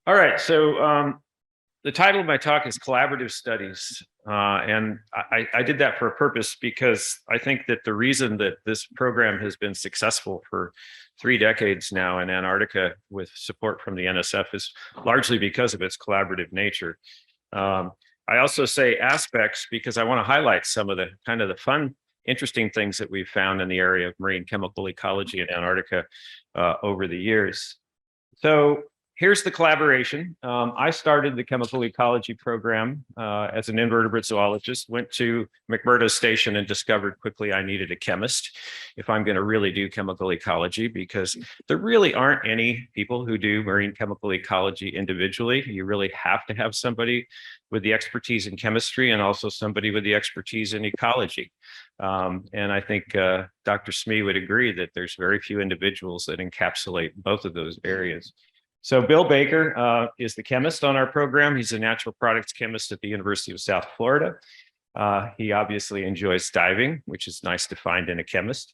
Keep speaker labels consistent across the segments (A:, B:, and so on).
A: All right, so the title of my talk is Collaborative Studies. And I did that for a purpose because I think that the reason that this program has been successful for 3 decades now in Antarctica with support from the NSF is largely because of its collaborative nature. I also say aspects because I want to highlight some of the kind of the fun, interesting things that we've found in the area of marine chemical ecology in Antarctica over the years. So here's the collaboration. I started the chemical ecology program as an invertebrate zoologist, went to McMurdo Station and discovered quickly I needed a chemist if I'm going to really do chemical ecology, because there really aren't any people who do marine chemical ecology individually. You really have to have somebody with the expertise in chemistry and also somebody with the expertise in ecology. And I think Dr. Smee would agree that there's very few individuals that encapsulate both of those areas. So Bill Baker is the chemist on our program. He's a natural products chemist at the University of South Florida. He obviously enjoys diving, which is nice to find in a chemist.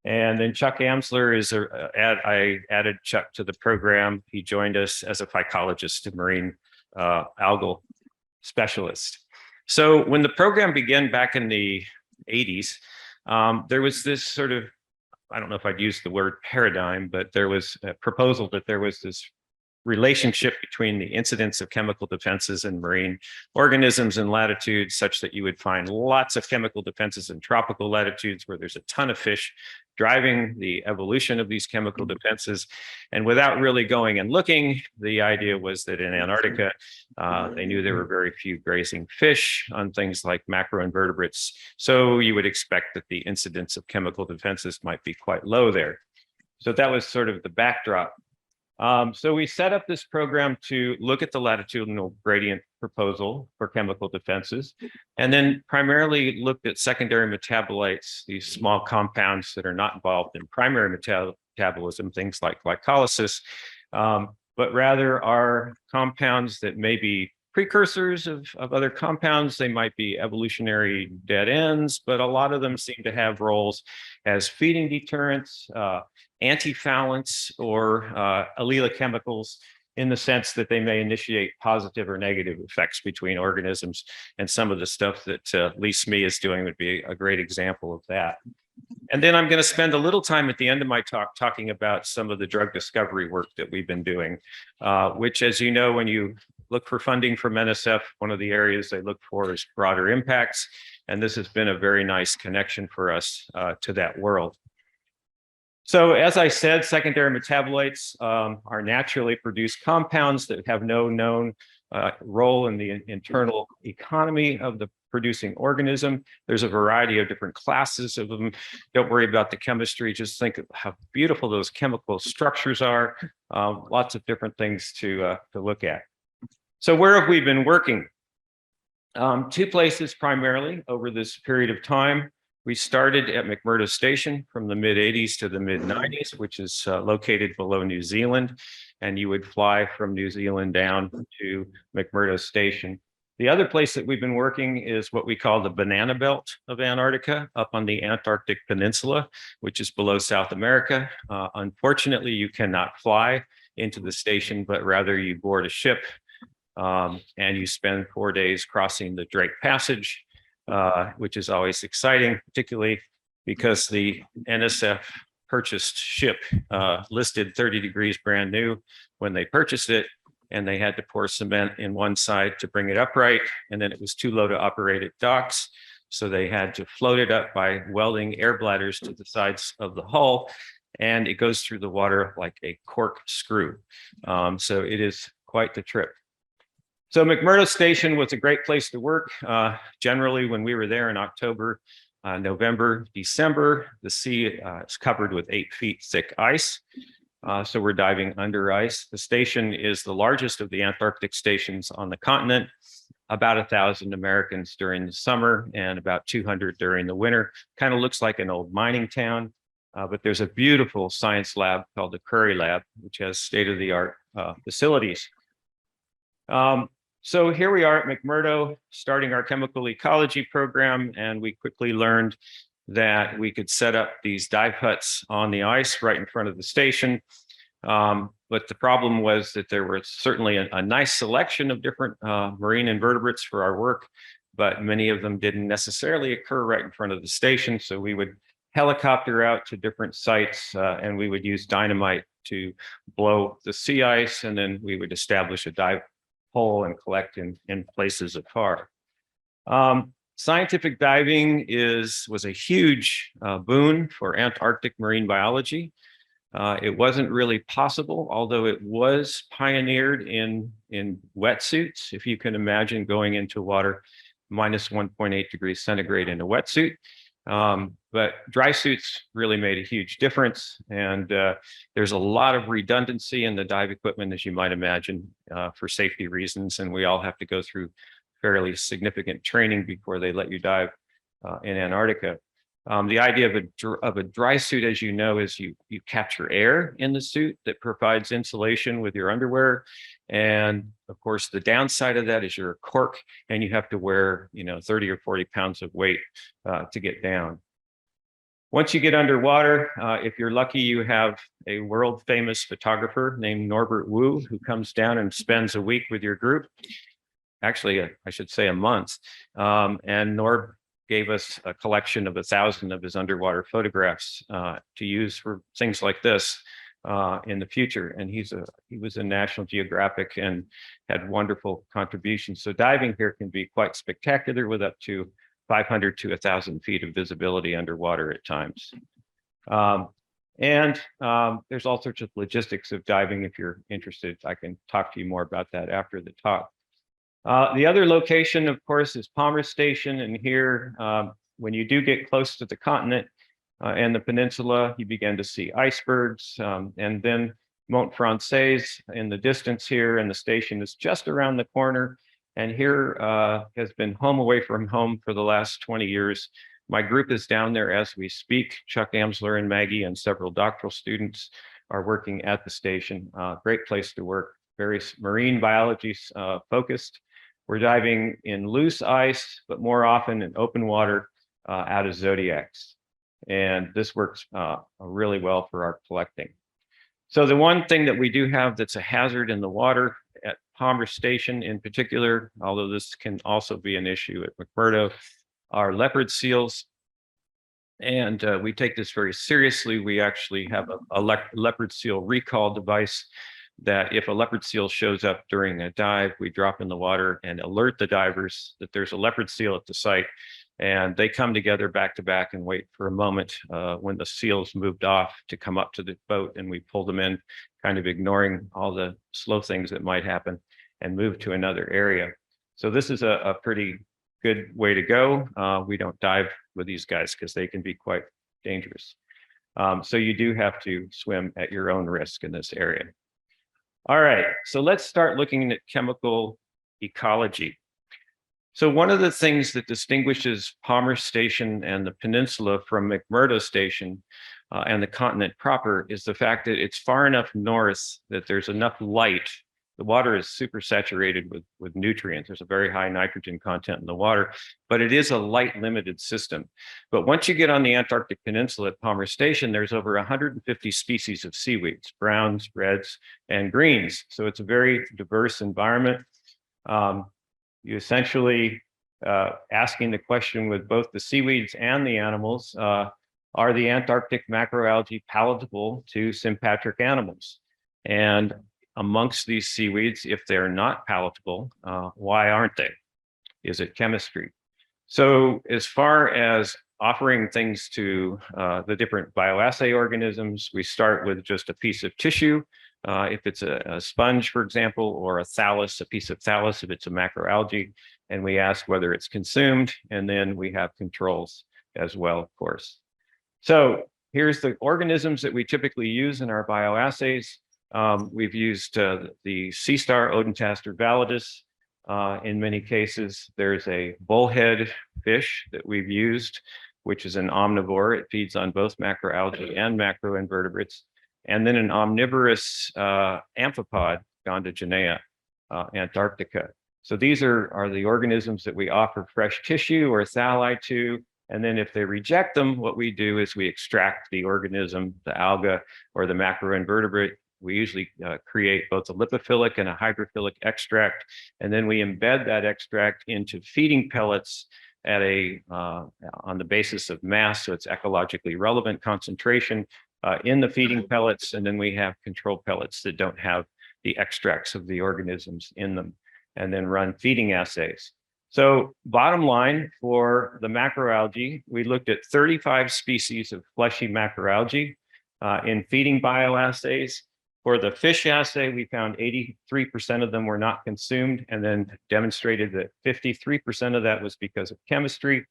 A: And then Chuck Amsler is I added Chuck to the program. He joined us as a phycologist and marine algal specialist. So when the program began back in the 80s, there was this sort of, I don't know if I'd use the word paradigm, but there was a proposal that there was this relationship between the incidence of chemical defenses in marine organisms and latitudes, such that you would find lots of chemical defenses in tropical latitudes where there's a ton of fish driving the evolution of these chemical defenses. And without really going and looking, the idea was that in Antarctica, they knew there were very few grazing fish on things like macroinvertebrates. So you would expect that the incidence of chemical defenses might be quite low there. So that was sort of the backdrop. So we set up this program to look at the latitudinal gradient proposal for chemical defenses, and then primarily looked at secondary metabolites, these small compounds that are not involved in primary metabolism, things like glycolysis, but rather are compounds that may be precursors of other compounds. They might be evolutionary dead ends, but a lot of them seem to have roles as feeding deterrents, antifoulants, or allelochemicals, in the sense that they may initiate positive or negative effects between organisms. And some of the stuff that Lee Smee is doing would be a great example of that. And then I'm going to spend a little time at the end of my talk talking about some of the drug discovery work that we've been doing, which, as you know, when you look for funding from NSF, one of the areas they look for is broader impacts. And this has been a very nice connection for us to that world. So as I said, secondary metabolites are naturally produced compounds that have no known role in the internal economy of the producing organism. There's a variety of different classes of them. Don't worry about the chemistry, just think of how beautiful those chemical structures are. Lots of different things to look at. So where have we been working? 2 places primarily over this period of time. We started at McMurdo Station from the mid-80s to the mid-90s, which is located below New Zealand. And you would fly from New Zealand down to McMurdo Station. The other place that we've been working is what we call the banana belt of Antarctica, up on the Antarctic Peninsula, which is below South America. Unfortunately, you cannot fly into the station, but rather you board a ship and you spend 4 days crossing the Drake Passage, which is always exciting, particularly because the NSF purchased ship listed 30 degrees brand new when they purchased it, and they had to pour cement in one side to bring it upright, and then it was too low to operate at docks, so they had to float it up by welding air bladders to the sides of the hull, and it goes through the water like a cork screw. So it is quite the trip. So McMurdo Station was a great place to work. Generally, when we were there in October, November, December, the sea is covered with 8 feet thick ice. So we're diving under ice. The station is the largest of the Antarctic stations on the continent, about 1,000 Americans during the summer and about 200 during the winter. Kind of looks like an old mining town, but there's a beautiful science lab called the Curry Lab, which has state-of-the-art facilities. So here we are at McMurdo, starting our chemical ecology program, and we quickly learned that we could set up these dive huts on the ice right in front of the station. But the problem was that there was certainly a nice selection of different marine invertebrates for our work, but many of them didn't necessarily occur right in front of the station. So we would helicopter out to different sites and we would use dynamite to blow the sea ice, and then we would establish a dive hole and collect in places afar. Scientific diving was a huge boon for Antarctic marine biology. It wasn't really possible, although it was pioneered in wetsuits. If you can imagine going into water minus 1.8 degrees centigrade in a wetsuit. But dry suits really made a huge difference. And there's a lot of redundancy in the dive equipment, as you might imagine, for safety reasons. And we all have to go through fairly significant training before they let you dive in Antarctica. The idea of a dry suit, as you know, is you capture air in the suit that provides insulation with your underwear. And of course, the downside of that is you're a cork and you have to wear, 30 or 40 pounds of weight to get down. Once you get underwater, if you're lucky, you have a world famous photographer named Norbert Wu, who comes down and spends a week with your group. Actually, I should say a month. And Norb gave us a collection of 1,000 of his underwater photographs to use for things like this in the future. And he was in National Geographic and had wonderful contributions. So diving here can be quite spectacular with up to 500 to 1,000 feet of visibility underwater at times. There's all sorts of logistics of diving. If you're interested, I can talk to you more about that after the talk. The other location, of course, is McMurdo Station. And here, when you do get close to the continent and the peninsula, you begin to see icebergs. And then Mont Francaise in the distance here, and the station is just around the corner. And here has been home away from home for the last 20 years. My group is down there as we speak. Chuck Amsler and Maggie and several doctoral students are working at the station. Great place to work, very marine biology focused. We're diving in loose ice, but more often in open water out of zodiacs. And this works really well for our collecting. So the one thing that we do have that's a hazard in the water at McMurdo Station in particular, although this can also be an issue at McMurdo, are leopard seals. And we take this very seriously. We actually have a leopard seal recall device that if a leopard seal shows up during a dive, we drop in the water and alert the divers that there's a leopard seal at the site. And they come together back to back and wait for a moment when the seals moved off to come up to the boat, and we pull them in, kind of ignoring all the slow things that might happen, and move to another area. So this is a pretty good way to go. We don't dive with these guys because they can be quite dangerous. So you do have to swim at your own risk in this area. All right, so let's start looking at chemical ecology. So one of the things that distinguishes McMurdo Station and the peninsula from McMurdo Station and the continent proper is the fact that it's far enough north that there's enough light. The water is super saturated with nutrients. There's a very high nitrogen content in the water, but it is a light limited system. But once you get on the Antarctic Peninsula at McMurdo Station, there's over 150 species of seaweeds, browns, reds, and greens. So it's a very diverse environment. You essentially asking the question with both the seaweeds and the animals, are the Antarctic macroalgae palatable to sympatric animals? And amongst these seaweeds, if they're not palatable, why aren't they? Is it chemistry? So as far as offering things to the different bioassay organisms, we start with just a piece of tissue. If it's a sponge, for example, or a thallus, a piece of thallus, if it's a macroalgae, and we ask whether it's consumed, and then we have controls as well, of course. So here's the organisms that we typically use in our bioassays. We've used the sea star Odontaster validus. In many cases, there's a bullhead fish that we've used, which is an omnivore. It feeds on both macroalgae and macroinvertebrates. And then an omnivorous amphipod, Gondogenea antarctica. So these are the organisms that we offer fresh tissue or thalli to. And then if they reject them, what we do is we extract the organism, the alga or the macroinvertebrate. We usually create both a lipophilic and a hydrophilic extract, and then we embed that extract into feeding pellets at on the basis of mass, so it's ecologically relevant concentration in the feeding pellets, and then we have control pellets that don't have the extracts of the organisms in them, and then run feeding assays. So bottom line, for the macroalgae, we looked at 35 species of fleshy macroalgae in feeding bioassays. For the fish assay, we found 83% of them were not consumed, and then demonstrated that 53% of that was because of chemistry.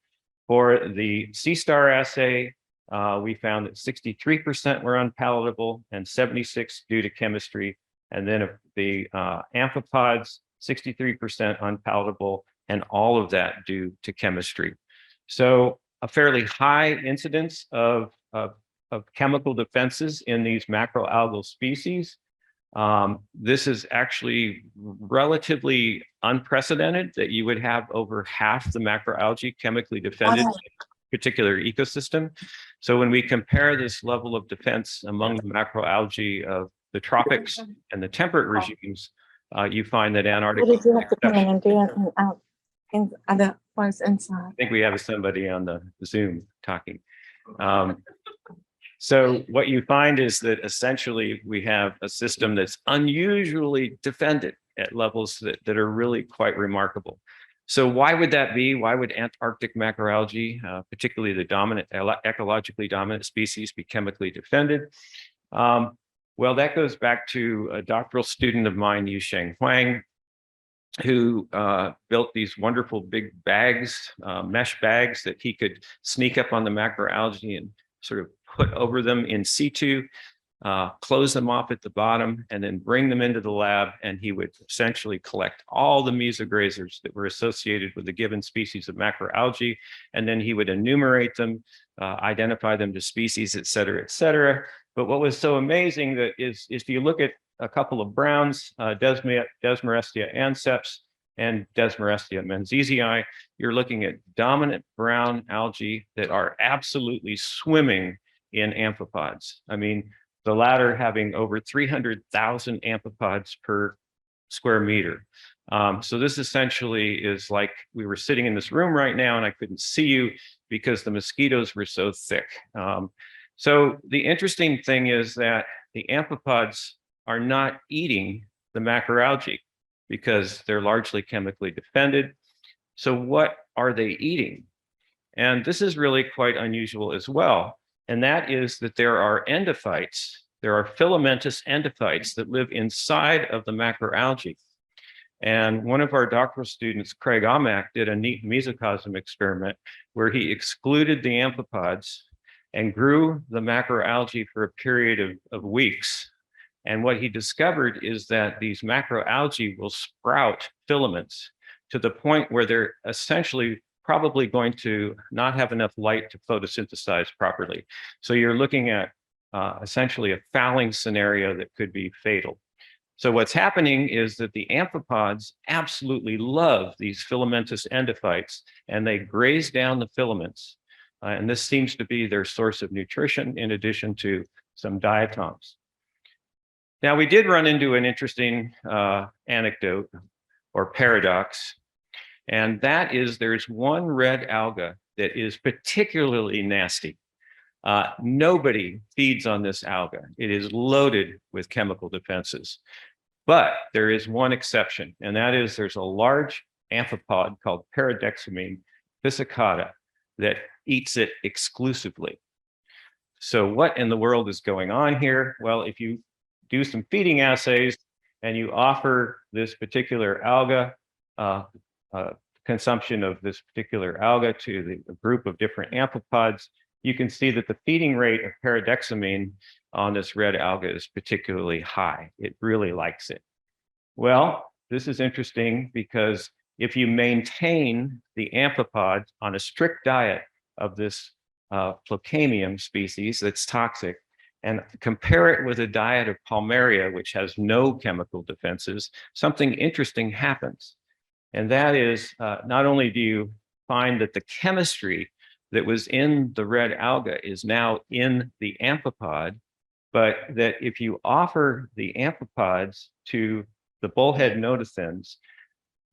A: For the sea star assay, we found that 63% were unpalatable and 76 due to chemistry. And then of the amphipods, 63% unpalatable, and all of that due to chemistry. So a fairly high incidence of chemical defenses in these macroalgal species. This is actually relatively unprecedented that you would have over half the macroalgae chemically defended in a particular ecosystem. So when we compare this level of defense among the macroalgae of the tropics and the temperate regimes, you find that Antarctic.
B: What did you have to come in and do it and out in other ones inside?
A: I think we have somebody on the Zoom talking. So what you find is that essentially we have a system that's unusually defended at levels that are really quite remarkable. So why would that be? Why would Antarctic macroalgae, particularly the ecologically dominant species, be chemically defended? Well, that goes back to a doctoral student of mine, Yusheng Huang, who built these wonderful big bags, mesh bags that he could sneak up on the macroalgae and sort of put over them in situ, close them off at the bottom, and then bring them into the lab. And he would essentially collect all the mesograzers that were associated with the given species of macroalgae. And then he would enumerate them, identify them to species, et cetera, et cetera. But what was so amazing that is if you look at a couple of browns, Desmarestia anceps and Desmarestia menzesii, you're looking at dominant brown algae that are absolutely swimming in amphipods. I mean, the latter having over 300,000 amphipods per square meter. So this essentially is like we were sitting in this room right now and I couldn't see you because the mosquitoes were so thick. So the interesting thing is that the amphipods are not eating the macroalgae because they're largely chemically defended. So what are they eating? And this is really quite unusual as well. And that is that there are endophytes, there are filamentous endophytes that live inside of the macroalgae. And one of our doctoral students, Craig Amack, did a neat mesocosm experiment where he excluded the amphipods and grew the macroalgae for a period of weeks. And what he discovered is that these macroalgae will sprout filaments to the point where they're essentially probably going to not have enough light to photosynthesize properly. So you're looking at essentially a fouling scenario that could be fatal. So what's happening is that the amphipods absolutely love these filamentous endophytes, and they graze down the filaments. And this seems to be their source of nutrition in addition to some diatoms. Now, we did run into an interesting anecdote or paradox, and that is there's one red alga that is particularly nasty. Nobody feeds on this alga. It is loaded with chemical defenses. But there is one exception, and that is there's a large amphipod called Paradexamine piscicata that eats it exclusively. So what in the world is going on here? Well, if you do some feeding assays and you offer this particular alga, consumption of this particular alga to the group of different amphipods, you can see that the feeding rate of paradexamine on this red alga is particularly high. It really likes it. Well, this is interesting because if you maintain the amphipod on a strict diet of this Plocamium species that's toxic, and compare it with a diet of Palmaria, which has no chemical defenses, something interesting happens. And that is, not only do you find that the chemistry that was in the red alga is now in the amphipod, but that if you offer the amphipods to the bullhead nodothens,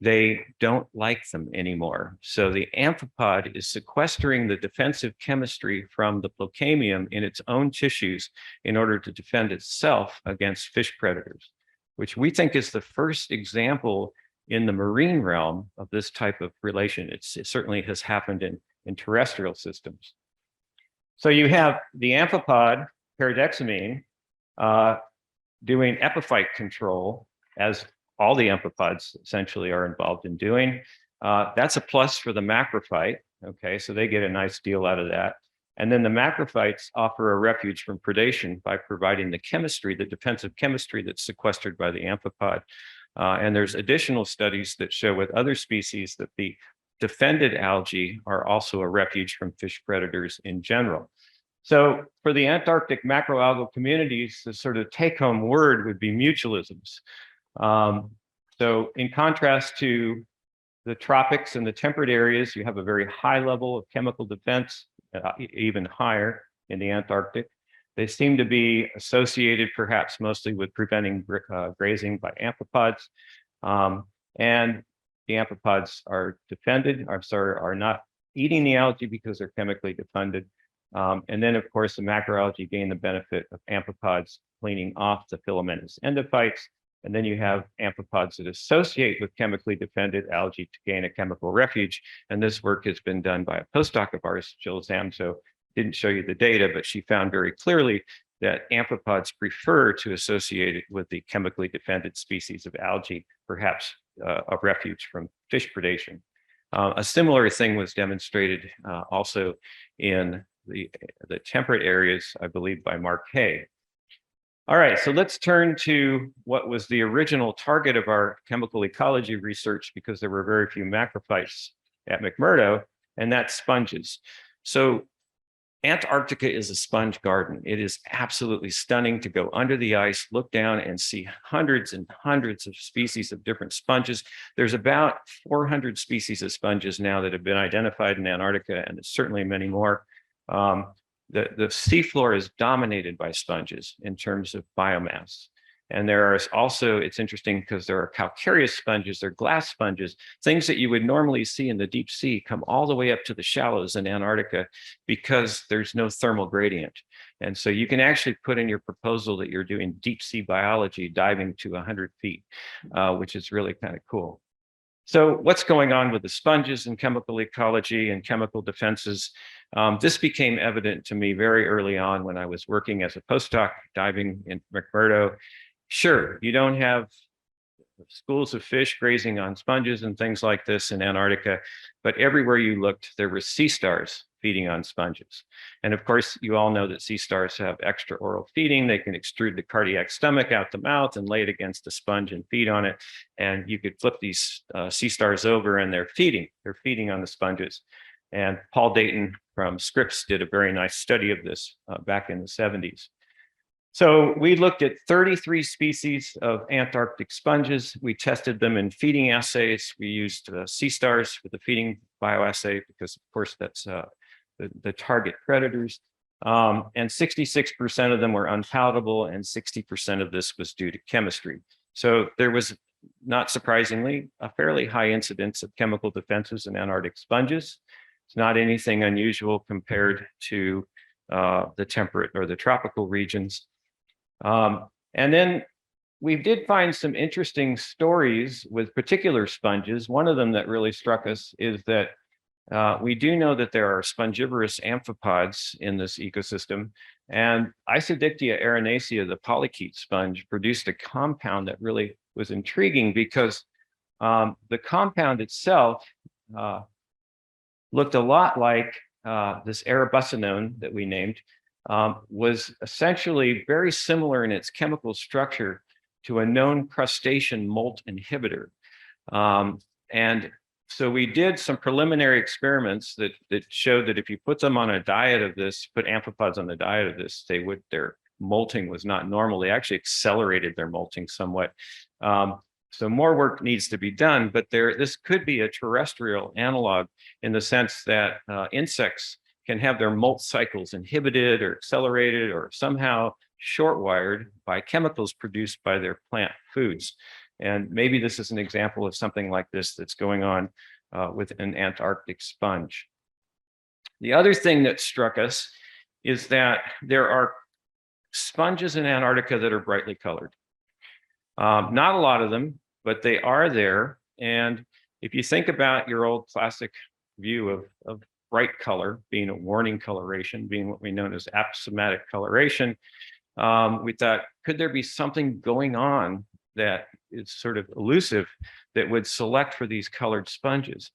A: they don't like them anymore. So the amphipod is sequestering the defensive chemistry from the plocamium in its own tissues in order to defend itself against fish predators, which we think is the first example in the marine realm of this type of relation. It certainly has happened in terrestrial systems. So you have the amphipod paradexamine doing epiphyte control, as all the amphipods essentially are involved in doing. That's a plus for the macrophyte. Okay, so they get a nice deal out of that. And then the macrophytes offer a refuge from predation by providing the chemistry, the defensive chemistry that's sequestered by the amphipod. And there's additional studies that show with other species that the defended algae are also a refuge from fish predators in general. So for the Antarctic macroalgal communities, the sort of take-home word would be mutualisms. So in contrast to the tropics and the temperate areas, you have a very high level of chemical defense, even higher in the Antarctic. They seem to be associated perhaps mostly with preventing grazing by amphipods. And the amphipods are defended, are not eating the algae because they're chemically defended. And then, of course, the macroalgae gain the benefit of amphipods cleaning off the filamentous endophytes. And then you have amphipods that associate with chemically defended algae to gain a chemical refuge. And this work has been done by a postdoc of ours, Jill Zamso. Didn't show you the data, but she found very clearly that amphipods prefer to associate it with the chemically defended species of algae, perhaps a refuge from fish predation. A similar thing was demonstrated also in the temperate areas, I believe, by Mark Hay. All right, so let's turn to what was the original target of our chemical ecology research, because there were very few macrophytes at McMurdo, and that's sponges. So Antarctica is a sponge garden. It is absolutely stunning to go under the ice, look down, and see hundreds and hundreds of species of different sponges. There's about 400 species of sponges now that have been identified in Antarctica, and there's certainly many more. The seafloor is dominated by sponges in terms of biomass. And there are also, it's interesting because there are calcareous sponges, they're glass sponges, things that you would normally see in the deep sea come all the way up to the shallows in Antarctica because there's no thermal gradient. And so you can actually put in your proposal that you're doing deep sea biology, diving to 100 feet, which is really kind of cool. So what's going on with the sponges and chemical ecology and chemical defenses? This became evident to me very early on when I was working as a postdoc diving in McMurdo. Sure, you don't have schools of fish grazing on sponges and things like this in Antarctica, but everywhere you looked, there were sea stars feeding on sponges. And of course, you all know that sea stars have extra oral feeding. They can extrude the cardiac stomach out the mouth and lay it against a sponge and feed on it. And you could flip these sea stars over and they're feeding on the sponges. And Paul Dayton from Scripps did a very nice study of this back in the 70s. So we looked at 33 species of Antarctic sponges. We tested them in feeding assays. We used sea stars for the feeding bioassay because, of course, that's the target predators. And 66% of them were unpalatable, and 60% of this was due to chemistry. So there was, not surprisingly, a fairly high incidence of chemical defenses in Antarctic sponges. It's not anything unusual compared to the temperate or the tropical regions. And then we did find some interesting stories with particular sponges. One of them that really struck us is that we do know that there are spongivorous amphipods in this ecosystem, and Isodictia arenacea, the polychaete sponge, produced a compound that really was intriguing because the compound itself looked a lot like this arabucinone that we named, was essentially very similar in its chemical structure to a known crustacean molt inhibitor. And so we did some preliminary experiments that showed that if you put them on a diet of this, put amphipods on the diet of this, their molting was not normal. They actually accelerated their molting somewhat. So more work needs to be done, but this could be a terrestrial analog in the sense that insects can have their molt cycles inhibited or accelerated or somehow short-wired by chemicals produced by their plant foods. And maybe this is an example of something like this that's going on with an Antarctic sponge. The other thing that struck us is that there are sponges in Antarctica that are brightly colored. Not a lot of them, but they are there. And if you think about your old classic view of bright color being a warning coloration, being what we know as aposematic coloration, we thought, could there be something going on that is sort of elusive that would select for these colored sponges?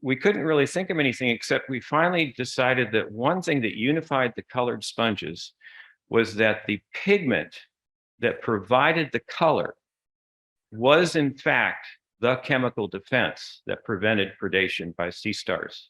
A: We couldn't really think of anything, except we finally decided that one thing that unified the colored sponges was that the pigment that provided the color was in fact the chemical defense that prevented predation by sea stars.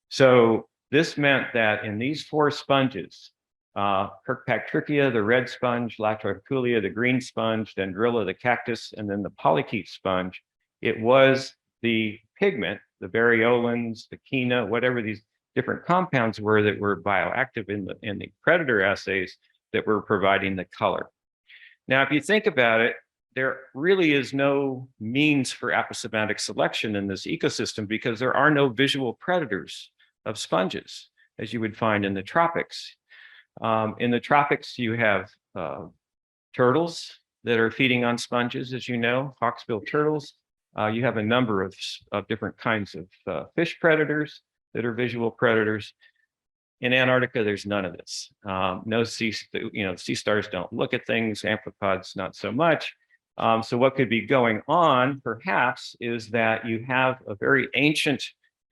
A: So this meant that in these 4 sponges, Kirkpatrickea, the red sponge, Latroculia, the green sponge, dendrilla, the cactus, and then the polychaete sponge, it was the pigment, the variolins, the china, whatever these different compounds were that were bioactive in the predator assays that were providing the color. Now, if you think about it, there really is no means for aposematic selection in this ecosystem because there are no visual predators of sponges, as you would find in the tropics. In the tropics, you have turtles that are feeding on sponges, as you know, hawksbill turtles. You have a number of different kinds of fish predators that are visual predators. In Antarctica, there's none of this. No sea stars don't look at things, amphipods not so much. So what could be going on, perhaps, is that you have a very ancient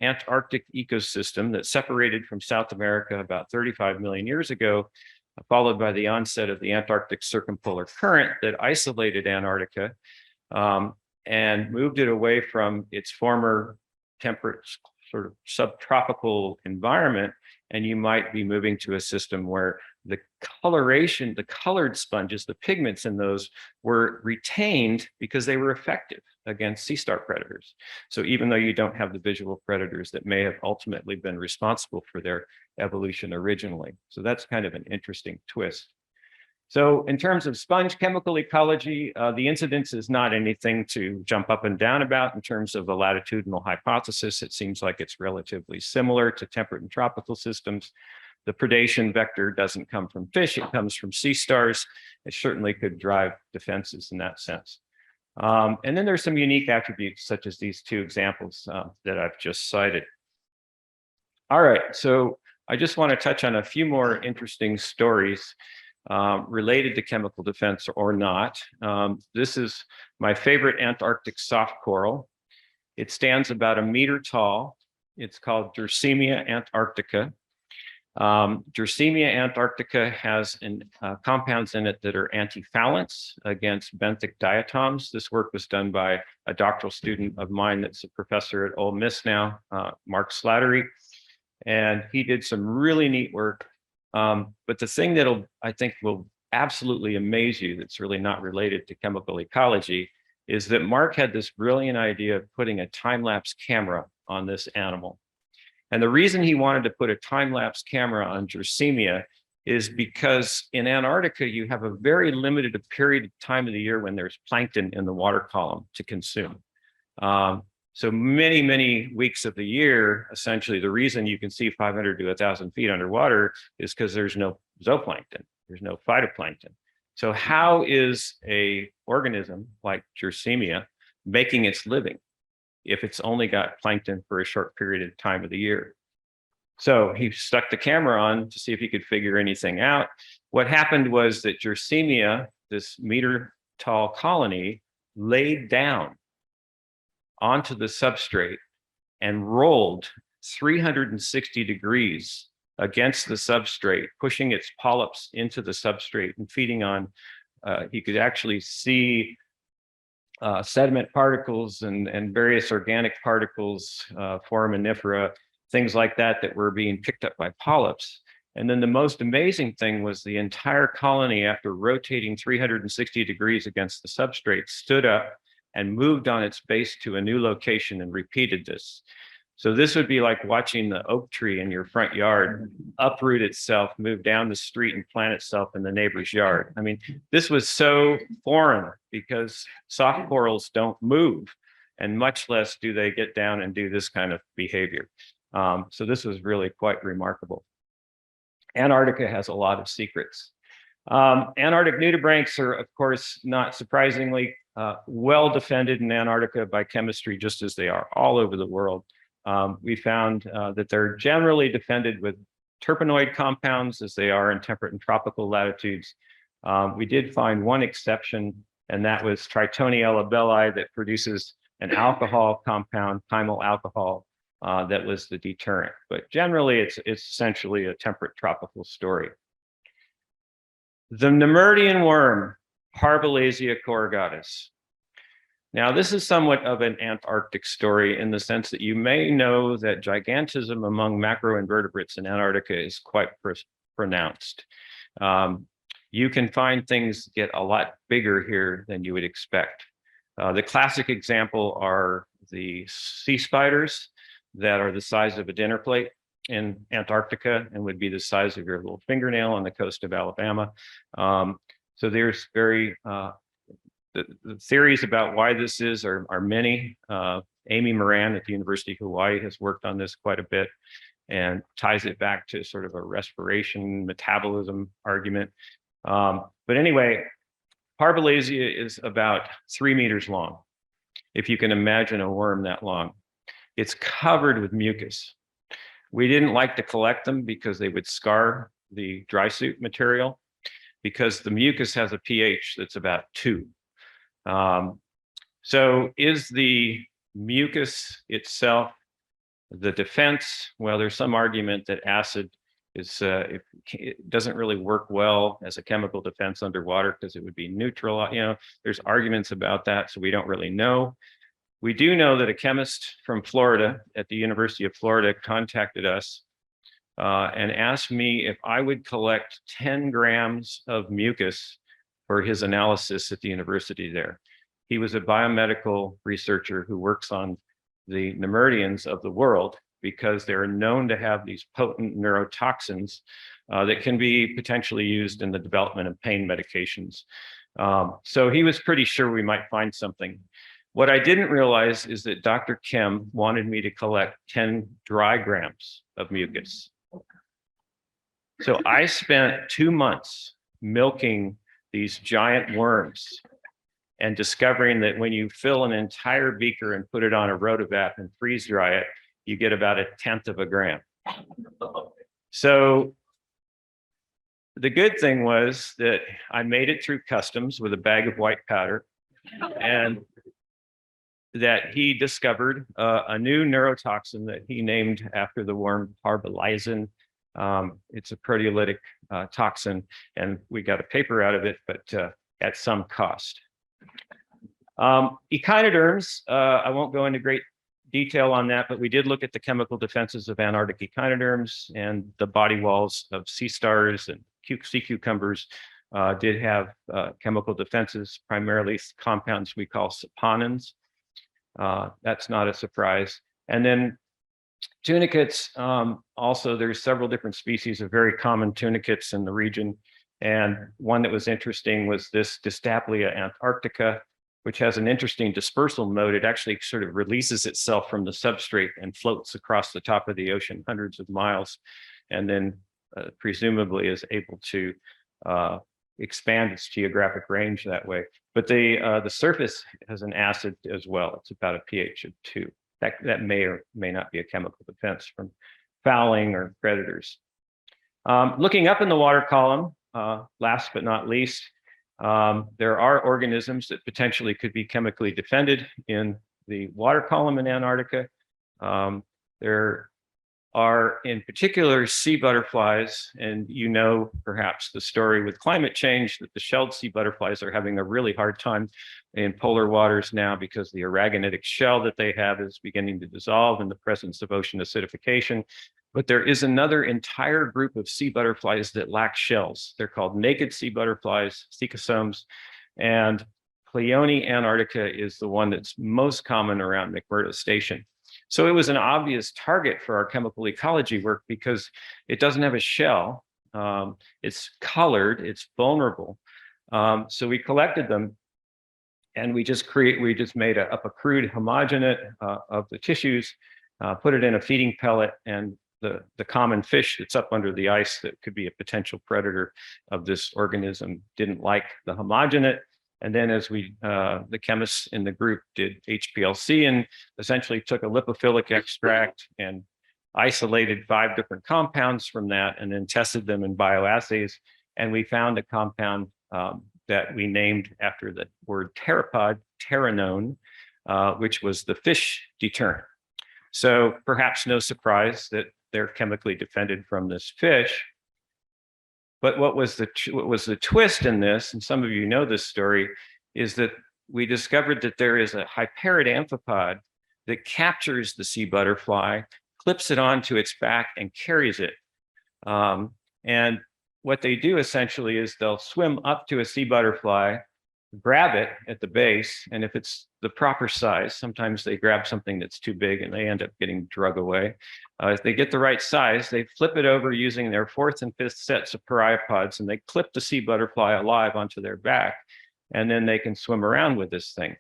A: Antarctic ecosystem that separated from South America about 35 million years ago, followed by the onset of the Antarctic circumpolar current that isolated Antarctica and moved it away from its former temperate, sort of subtropical environment. And you might be moving to a system where the coloration, the colored sponges, the pigments in those were retained because they were effective against sea star predators. So even though you don't have the visual predators that may have ultimately been responsible for their evolution originally. So that's kind of an interesting twist. So in terms of sponge chemical ecology, the incidence is not anything to jump up and down about in terms of the latitudinal hypothesis. It seems like it's relatively similar to temperate and tropical systems. The predation vector doesn't come from fish, it comes from sea stars. It certainly could drive defenses in that sense. And then there's some unique attributes, such as these 2 examples that I've just cited. All right, so I just want to touch on a few more interesting stories related to chemical defense or not. This is my favorite Antarctic soft coral. It stands about 1 meter tall. It's called Gersemia antarctica. Gersemia antarctica has compounds in it that are antiphallants against benthic diatoms. This work was done by a doctoral student of mine that's a professor at Ole Miss now, Mark Slattery. And he did some really neat work. But the thing that'll, I think, will absolutely amaze you that's really not related to chemical ecology is that Mark had this brilliant idea of putting a time-lapse camera on this animal. And the reason he wanted to put a time-lapse camera on Gersemia is because in Antarctica, you have a very limited period of time of the year when there's plankton in the water column to consume. So many, many weeks of the year, essentially, the reason you can see 500 to 1,000 feet underwater is because there's no zooplankton, there's no phytoplankton. So how is a organism like Gersemia making its living if it's only got plankton for a short period of time of the year? So he stuck the camera on to see if he could figure anything out. What happened was that Gersemia, this meter-tall colony, laid down onto the substrate and rolled 360 degrees against the substrate, pushing its polyps into the substrate and feeding on, you could actually see sediment particles and various organic particles, foraminifera, things like that that were being picked up by polyps. And then the most amazing thing was the entire colony, after rotating 360 degrees against the substrate, stood up and moved on its base to a new location and repeated this. So this would be like watching the oak tree in your front yard uproot itself, move down the street and plant itself in the neighbor's yard. I mean, this was so foreign because soft corals don't move, and much less do they get down and do this kind of behavior. So this was really quite remarkable. Antarctica has a lot of secrets. Antarctic nudibranchs are, of course, not surprisingly, well defended in Antarctica by chemistry, just as they are all over the world. We found that they're generally defended with terpenoid compounds as they are in temperate and tropical latitudes. We did find one exception, and that was Tritoniella belli, that produces an alcohol compound, chymal alcohol, that was the deterrent. But generally, it's essentially a temperate tropical story. The Nemertian worm, Parvulasia corrugatus. Now, this is somewhat of an Antarctic story in the sense that you may know that gigantism among macroinvertebrates in Antarctica is quite pronounced. You can find things get a lot bigger here than you would expect. The classic example are the sea spiders that are the size of a dinner plate in Antarctica and would be the size of your little fingernail on the coast of Alabama. So there's very, the theories about why this is are many. Amy Moran at the University of Hawaii has worked on this quite a bit and ties it back to sort of a respiration metabolism argument. But anyway, Parvulasia is about 3 meters long, if you can imagine a worm that long. It's covered with mucus. We didn't like to collect them because they would scar the dry suit material, because the mucus has a pH that's about 2. So is the mucus itself the defense? Well, there's some argument that acid is, it doesn't really work well as a chemical defense underwater because it would be neutral. You know, there's arguments about that, so we don't really know. We do know that a chemist from Florida at the University of Florida contacted us and asked me if I would collect 10 grams of mucus for his analysis at the university there. He was a biomedical researcher who works on the Nemertians of the world because they're known to have these potent neurotoxins that can be potentially used in the development of pain medications. So he was pretty sure we might find something. What I didn't realize is that Dr. Kim wanted me to collect 10 dry grams of mucus. So I spent 2 months milking these giant worms and discovering that when you fill an entire beaker and put it on a rotovap and freeze dry it, you get about 1/10 of a gram. So the good thing was that I made it through customs with a bag of white powder, and that he discovered a new neurotoxin that he named after the worm, parvulizin. It's a proteolytic toxin, and we got a paper out of it, but at some cost. Echinoderms, I won't go into great detail on that, but we did look at the chemical defenses of Antarctic echinoderms, and the body walls of sea stars and sea cucumbers did have chemical defenses, primarily compounds we call saponins. That's not a surprise. And then tunicates, also there's several different species of very common tunicates in the region. And one that was interesting was this Dystaplia antarctica, which has an interesting dispersal mode. It actually sort of releases itself from the substrate and floats across the top of the ocean hundreds of miles, and then presumably is able to expand its geographic range that way. But the surface has an acid as well. It's about a pH of 2. That may or may not be a chemical defense from fouling or predators. Looking up in the water column, last but not least, there are organisms that potentially could be chemically defended in the water column in Antarctica. There are in particular sea butterflies, and you know perhaps the story with climate change that the shelled sea butterflies are having a really hard time in polar waters now because the aragonitic shell that they have is beginning to dissolve in the presence of ocean acidification. But there is another entire group of sea butterflies that lack shells. They're called naked sea butterflies, thecosomes, and Cleone antarctica is the one that's most common around McMurdo Station. So it was an obvious target for our chemical ecology work because it doesn't have a shell. It's colored, it's vulnerable. So we collected them and we just made up a crude homogenate of the tissues, put it in a feeding pellet, and the common fish that's up under the ice that could be a potential predator of this organism didn't like the homogenate. And then as the chemists in the group did HPLC and essentially took a lipophilic extract and isolated 5 different compounds from that and then tested them in bioassays. And we found a compound that we named after the word pteropod, pteranone, which was the fish deterrent. So perhaps no surprise that they're chemically defended from this fish. But what was the twist in this, and some of you know this story, is that we discovered that there is a hyperid amphipod that captures the sea butterfly, clips it onto its back, and carries it. And what they do essentially is they'll swim up to a sea butterfly, grab it at the base, and if it's the proper size, sometimes they grab something that's too big and they end up getting drug away. If they get the right size, they flip it over using their 4th and 5th sets of pereiopods, and they clip the sea butterfly alive onto their back, and then they can swim around with this thing.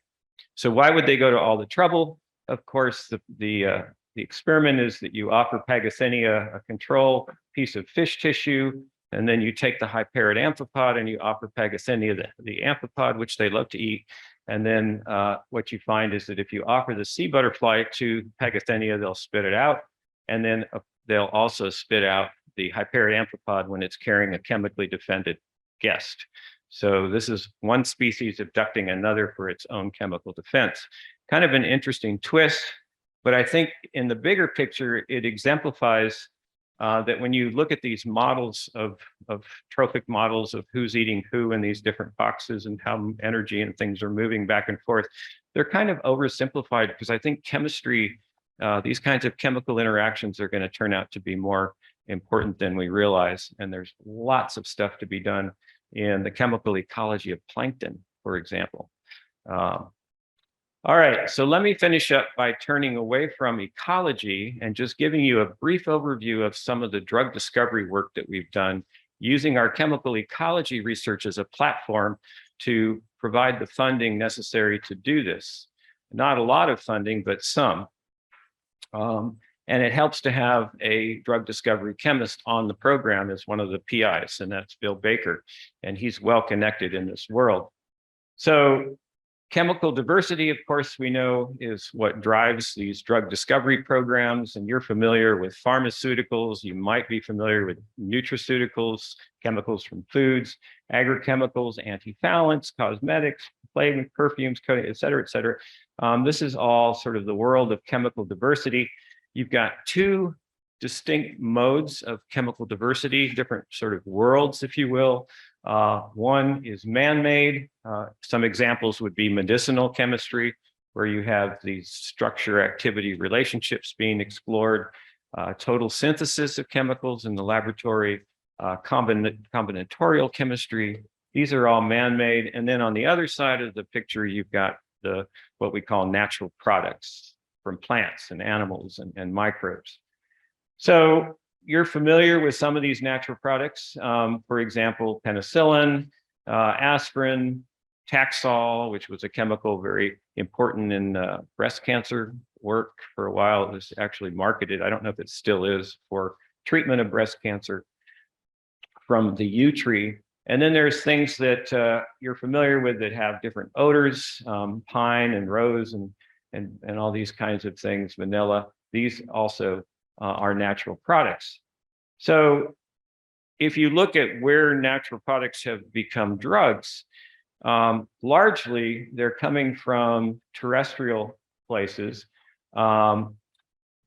A: So why would they go to all the trouble? Of course, the experiment is that you offer Pagathenia a control piece of fish tissue, and then you take the hyperid amphipod and you offer Pagathenia the amphipod, which they love to eat. And then what you find is that if you offer the sea butterfly to Pagathenia, they'll spit it out. And then they'll also spit out the hyperid amphipod when it's carrying a chemically defended guest. So this is one species abducting another for its own chemical defense. Kind of an interesting twist, but I think in the bigger picture, it exemplifies that when you look at these models of trophic models of who's eating who in these different boxes and how energy and things are moving back and forth, they're kind of oversimplified because I think chemistry, these kinds of chemical interactions are going to turn out to be more important than we realize. And there's lots of stuff to be done in the chemical ecology of plankton, for example. All right, so let me finish up by turning away from ecology and just giving you a brief overview of some of the drug discovery work that we've done using our chemical ecology research as a platform to provide the funding necessary to do this. Not a lot of funding, but some. And it helps to have a drug discovery chemist on the program as one of the PIs, and that's Bill Baker, and he's well connected in this world. So chemical diversity, of course, we know is what drives these drug discovery programs, and you're familiar with pharmaceuticals. You might be familiar with nutraceuticals, chemicals from foods, agrochemicals, antiphthalates, cosmetics, flavoring, perfumes, coating, et cetera, et cetera. This is all sort of the world of chemical diversity. You've got 2 distinct modes of chemical diversity, different sort of worlds, if you will. One is man-made. Some examples would be medicinal chemistry, where you have these structure-activity relationships being explored, total synthesis of chemicals in the laboratory, combinatorial chemistry. These are all man-made. And then on the other side of the picture, you've got what we call natural products from plants and animals and microbes. So you're familiar with some of these natural products, for example, penicillin, aspirin, Taxol, which was a chemical very important in breast cancer work for a while. It was actually marketed, I don't know if it still is, for treatment of breast cancer from the yew tree. And then there's things that you're familiar with that have different odors, pine and rose and all these kinds of things, vanilla. These also are natural products. So if you look at where natural products have become drugs, largely they're coming from terrestrial places. There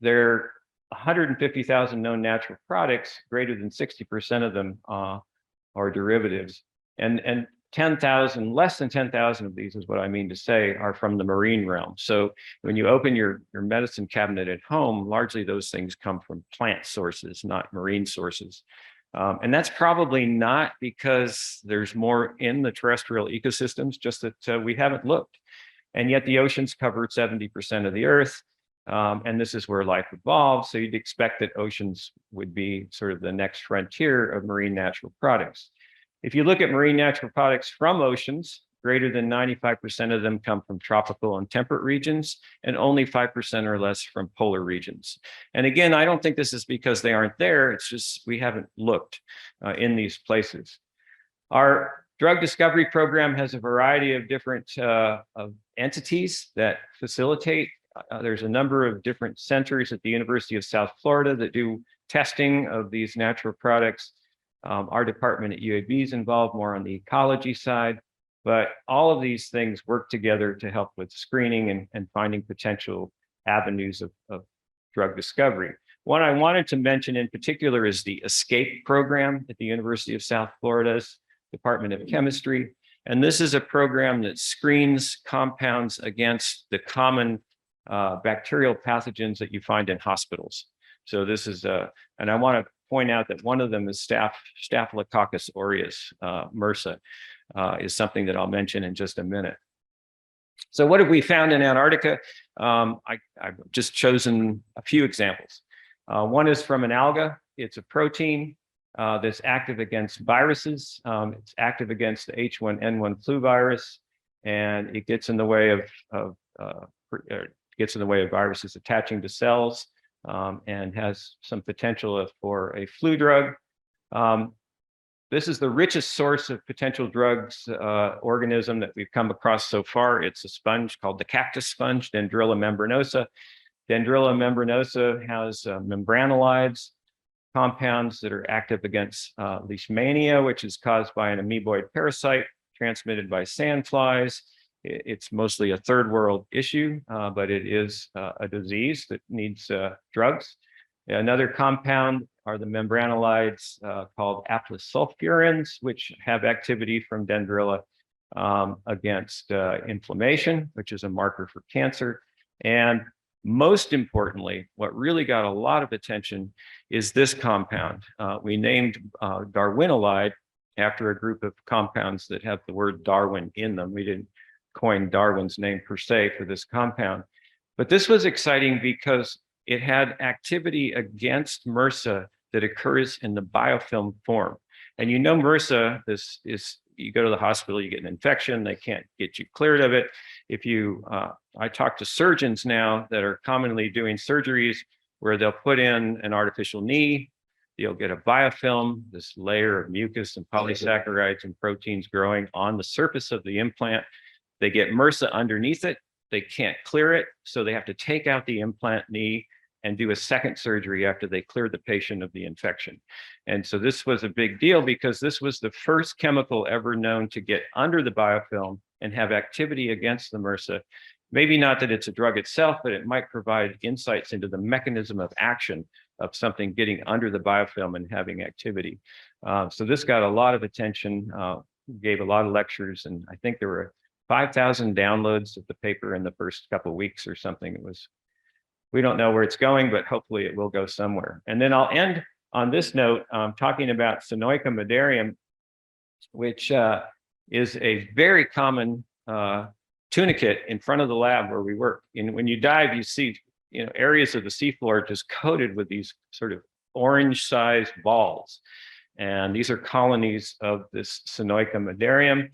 A: are 150,000 known natural products, greater than 60% of them are derivatives. And 10,000, less than 10,000 of these is what I mean to say, are from the marine realm. So when you open your medicine cabinet at home, largely those things come from plant sources, not marine sources. And that's probably not because there's more in the terrestrial ecosystems, just that we haven't looked. And yet the oceans cover 70% of the earth. And this is where life evolved. So you'd expect that oceans would be sort of the next frontier of marine natural products. If you look at marine natural products from oceans, greater than 95% of them come from tropical and temperate regions, and only 5% or less from polar regions. And again, I don't think this is because they aren't there. It's just we haven't looked in these places. Our drug discovery program has a variety of different of entities that facilitate. There's a number of different centers at the University of South Florida that do testing of these natural products. Our department at UAB is involved more on the ecology side, but all of these things work together to help with screening and finding potential avenues of drug discovery. One I wanted to mention in particular is the ESCAPE program at the University of South Florida's Department of Chemistry. And this is a program that screens compounds against the common bacterial pathogens that you find in hospitals. So this is, and I want to point out that one of them is Staphylococcus aureus, MRSA, is something that I'll mention in just a minute. So what have we found in Antarctica? I've just chosen a few examples. One is from an alga. It's a protein that's active against viruses. It's active against the H1N1 flu virus, and it gets in the way of viruses attaching to cells, and has some potential for a flu drug. This is the richest source of potential drugs organism that we've come across so far. It's a sponge called the cactus sponge, Dendrilla membranosa. Dendrilla membranosa has membranolides, compounds that are active against leishmania, which is caused by an amoeboid parasite transmitted by sandflies. It's mostly a third world issue, but it is a disease that needs drugs. Another compound are the membranolides called aplis-sulfurins, which have activity from dendrilla against inflammation, which is a marker for cancer. And most importantly, what really got a lot of attention is this compound. We named darwinolide after a group of compounds that have the word Darwin in them. We didn't coin Darwin's name per se for this compound, but this was exciting because it had activity against MRSA that occurs in the biofilm form. And you know MRSA, this is, you go to the hospital, you get an infection, they can't get you cleared of it. If you, I talk to surgeons now that are commonly doing surgeries where they'll put in an artificial knee, you'll get a biofilm, this layer of mucus and polysaccharides and proteins growing on the surface of the implant. They get MRSA underneath it, they can't clear it, so they have to take out the implant knee and do a second surgery after they clear the patient of the infection. And so this was a big deal because this was the first chemical ever known to get under the biofilm and have activity against the MRSA. Maybe not that it's a drug itself, but it might provide insights into the mechanism of action of something getting under the biofilm and having activity. So this got a lot of attention, gave a lot of lectures, and I think there were 5,000 downloads of the paper in the first couple of weeks or something. It was, we don't know where it's going, but hopefully it will go somewhere. And then I'll end on this note, talking about sonoika mederium, which is a very common tunicate in front of the lab where we work. And when you dive, you see, areas of the seafloor just coated with these sort of orange-sized balls. And these are colonies of this sonoika mederium.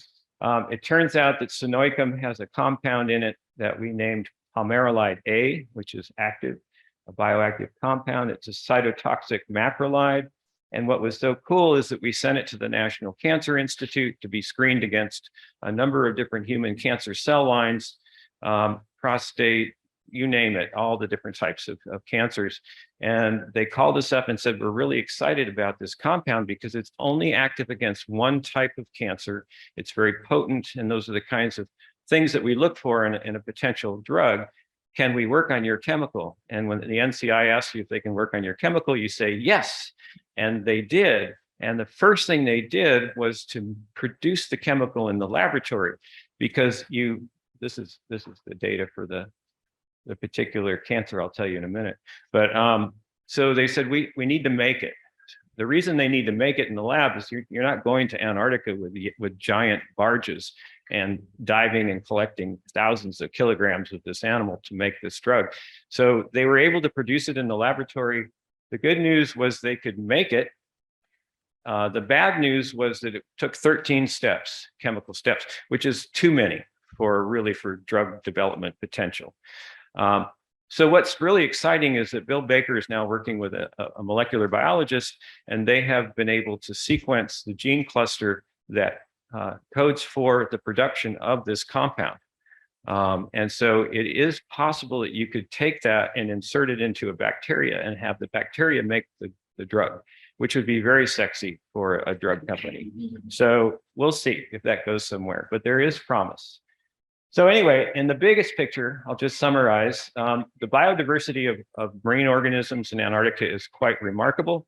A: It turns out that sonoicum has a compound in it that we named palmarolide A, which is active, a bioactive compound. It's a cytotoxic macrolide. And what was so cool is that we sent it to the National Cancer Institute to be screened against a number of different human cancer cell lines, prostate, you name it, all the different types of cancers. And they called us up and said, we're really excited about this compound because it's only active against one type of cancer. It's very potent, and those are the kinds of things that we look for in a potential drug. Can we work on your chemical? And when the NCI asks you if they can work on your chemical, you say yes, and they did. And the first thing they did was to produce the chemical in the laboratory, because this is the data for the particular cancer I'll tell you in a minute. But so they said, we need to make it. the reason they need to make it in the lab is you're not going to Antarctica with giant barges and diving and collecting thousands of kilograms of this animal to make this drug. So they were able to produce it in the laboratory. The good news was they could make it. The bad news was that it took 13 steps, chemical steps, which is too many for drug development potential. So what's really exciting is that Bill Baker is now working with a molecular biologist, and they have been able to sequence the gene cluster that codes for the production of this compound. And so it is possible that you could take that and insert it into a bacteria and have the bacteria make the drug, which would be very sexy for a drug company. So we'll see if that goes somewhere, but there is promise. So anyway, in the biggest picture, I'll just summarize, the biodiversity of marine organisms in Antarctica is quite remarkable.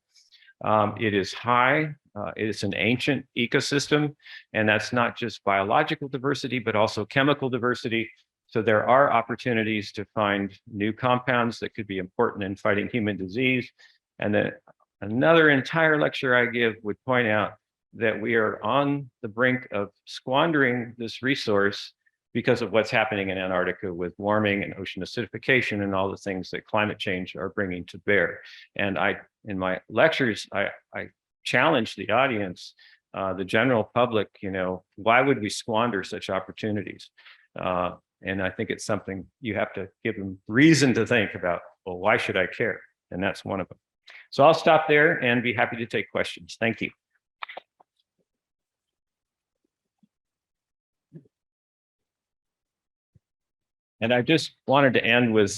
A: It is high, it is an ancient ecosystem, and that's not just biological diversity, but also chemical diversity. So there are opportunities to find new compounds that could be important in fighting human disease. And then another entire lecture I give would point out that we are on the brink of squandering this resource because of what's happening in Antarctica with warming and ocean acidification and all the things that climate change are bringing to bear. And in my lectures, I challenge the audience, the general public, why would we squander such opportunities? And I think it's something you have to give them reason to think about, well, why should I care? And that's one of them. So I'll stop there and be happy to take questions. Thank you. And I just wanted to end with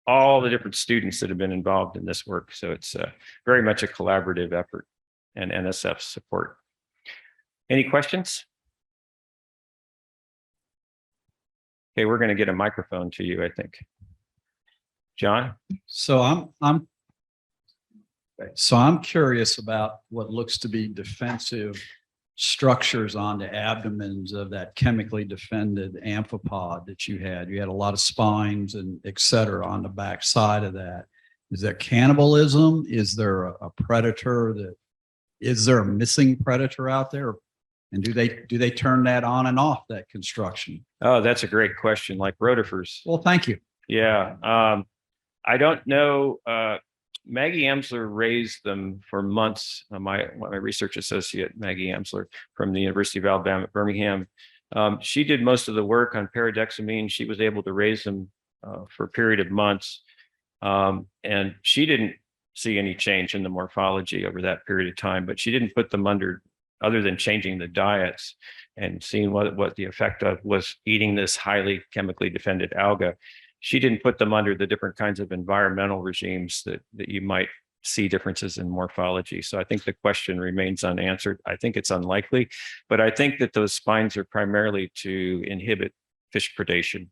A: all the different students that have been involved in this work. So it's very much a collaborative effort and NSF support. Any questions? Okay, we're going to get a microphone to you, I think. John?
C: So I'm curious about what looks to be defensive structures on the abdomens of that chemically defended amphipod that you had. You had a lot of spines and et cetera on the back side of that. Is there cannibalism? Is there a predator is there a missing predator out there? And do they turn that on and off, that construction?
A: Oh, that's a great question, like rotifers.
C: Well, thank you.
A: Yeah. I don't know. Maggie Amsler raised them for months. My research associate, Maggie Amsler from the University of Alabama at Birmingham, she did most of the work on paradexamine. She was able to raise them for a period of months. And she didn't see any change in the morphology over that period of time, but she didn't put them under, other than changing the diets and seeing what the effect of was eating this highly chemically defended alga. She didn't put them under the different kinds of environmental regimes that you might see differences in morphology. So I think the question remains unanswered. I think it's unlikely, but I think that those spines are primarily to inhibit fish predation,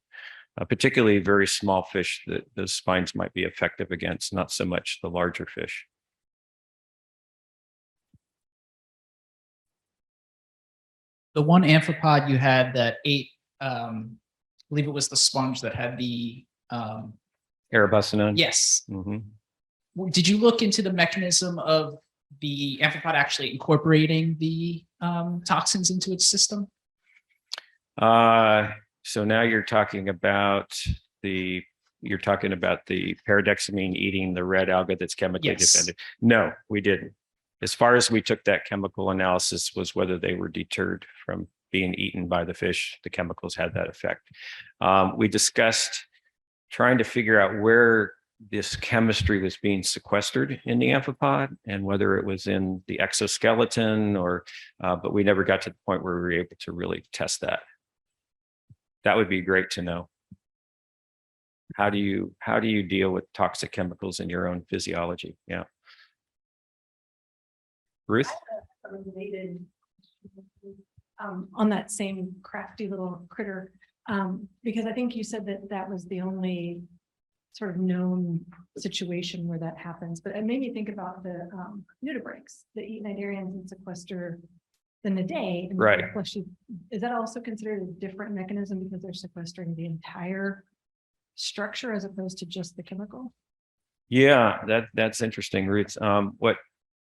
A: particularly very small fish that those spines might be effective against, not so much the larger fish.
D: The one amphipod you had that ate, I believe it was the sponge that had the
A: Erebussinone?
D: yes.
A: Mm-hmm.
D: Did you look into the mechanism of the amphipod actually incorporating the toxins into its system?
A: So now you're talking about the paradexamine eating the red alga that's chemically defended. No, we didn't. As far as we took that chemical analysis was whether they were deterred from being eaten by the fish. The chemicals had that effect. We discussed trying to figure out where this chemistry was being sequestered in the amphipod and whether it was in the exoskeleton but we never got to the point where we were able to really test that. That would be great to know. How do you deal with toxic chemicals in your own physiology? Yeah. Ruth?
E: On that same crafty little critter, because I think you said that was the only sort of known situation where that happens, but it made me think about the nudibranchs that eat cnidarians and sequester the nidade.
A: Right.
E: Is that also considered a different mechanism because they're sequestering the entire structure as opposed to just the chemical?
A: Yeah, that's interesting, Ruth.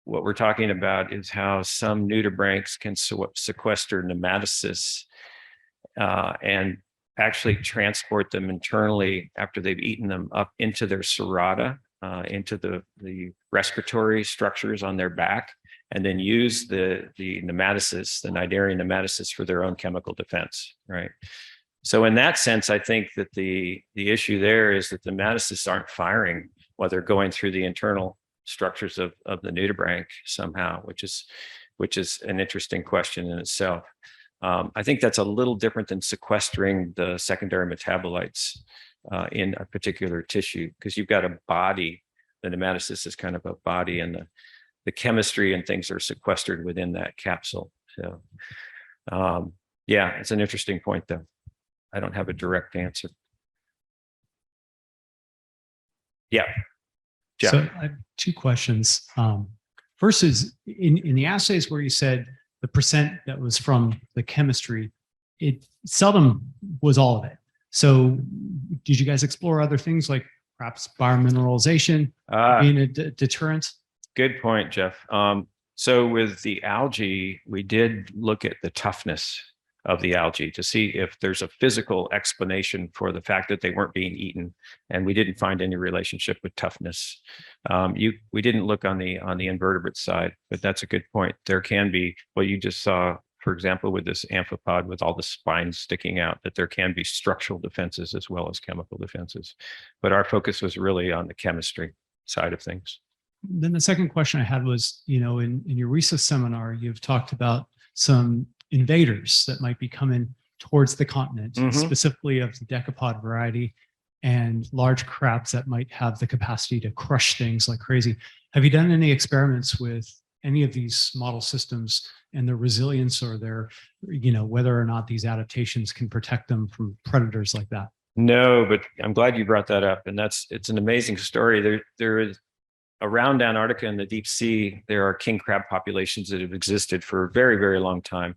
A: what we're talking about is how some nudibranchs can sequester nematocysts and actually transport them internally after they've eaten them up into their serrata, into the respiratory structures on their back, and then use the nematocysts, the cnidarian nematocysts, for their own chemical defense, right? So in that sense, I think that the issue there is that the nematocysts aren't firing while they're going through the internal structures of the nudibranch somehow, which is an interesting question in itself. I think that's a little different than sequestering the secondary metabolites in a particular tissue, because you've got a body. The nematocyst is kind of a body, and the chemistry and things are sequestered within that capsule. So yeah, it's an interesting point though. I don't have a direct answer. Yeah. Jeff.
F: So I have two questions. First is in the assays where you said the percent that was from the chemistry, it seldom was all of it. So did you guys explore other things like perhaps biomineralization being a deterrent?
A: Good point, Jeff. So with the algae, we did look at the toughness of the algae to see if there's a physical explanation for the fact that they weren't being eaten, and we didn't find any relationship with toughness. We didn't look on the invertebrate side, but that's a good point. There can be, well, you just saw, for example, with this amphipod with all the spines sticking out, that there can be structural defenses as well as chemical defenses. But our focus was really on the chemistry side of things.
F: Then the second question I had was, in your recent seminar, you've talked about some invaders that might be coming towards the continent, specifically of the decapod variety, and large crabs that might have the capacity to crush things like crazy. Have you done any experiments with any of these model systems and their resilience, or their, whether or not these adaptations can protect them from predators like that?
A: No, but I'm glad you brought that up. And it's an amazing story. There is, around Antarctica in the deep sea, there are king crab populations that have existed for a very, very long time.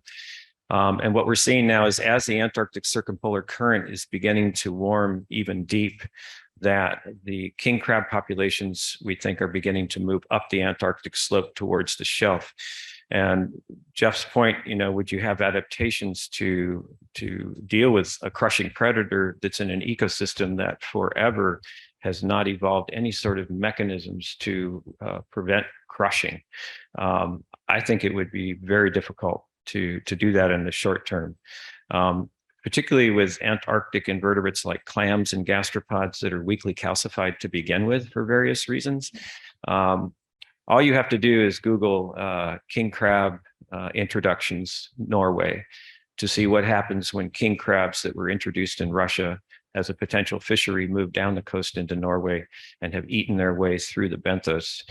A: And what we're seeing now is, as the Antarctic circumpolar current is beginning to warm even deep, that the king crab populations, we think, are beginning to move up the Antarctic slope towards the shelf. And Jeff's point, would you have adaptations to deal with a crushing predator that's in an ecosystem that forever has not evolved any sort of mechanisms to prevent crushing? I think it would be very difficult to do that in the short term, particularly with Antarctic invertebrates like clams and gastropods that are weakly calcified to begin with for various reasons. All you have to do is Google king crab introductions Norway to see what happens when king crabs that were introduced in Russia as a potential fishery move down the coast into Norway and have eaten their way through the benthos.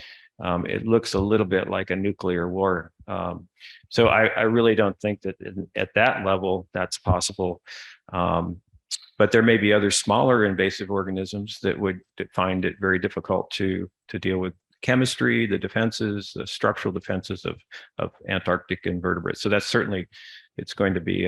A: It looks a little bit like a nuclear war. So I really don't think that at that level that's possible. But there may be other smaller invasive organisms that would find it very difficult to deal with chemistry, the defenses, the structural defenses of Antarctic invertebrates. So that's certainly, it's going to be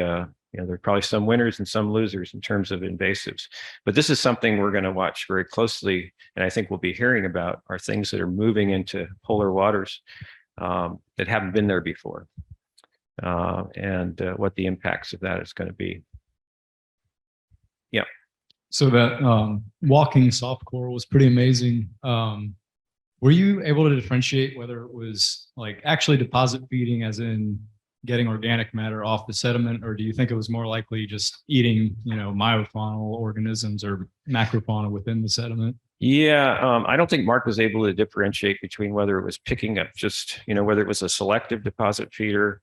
A: there are probably some winners and some losers in terms of invasives. But this is something we're going to watch very closely, and I think we'll be hearing about, are things that are moving into polar waters that haven't been there before, and what the impacts of that is going to be. Yeah.
G: So that walking soft coral was pretty amazing. Were you able to differentiate whether it was like actually deposit feeding, as in getting organic matter off the sediment, or do you think it was more likely just eating, myofaunal organisms or macrofauna within the sediment?
A: Yeah, I don't think Mark was able to differentiate between whether it was picking up just, whether it was a selective deposit feeder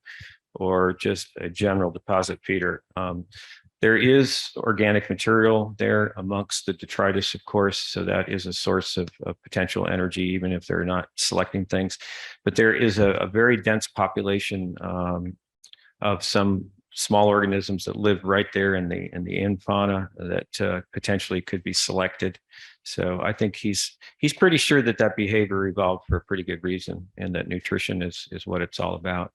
A: or just a general deposit feeder. There is organic material there amongst the detritus, of course, so that is a source of potential energy, even if they're not selecting things. But there is a very dense population of some small organisms that live right there in the fauna that potentially could be selected. So I think he's pretty sure that behavior evolved for a pretty good reason, and that nutrition is what it's all about.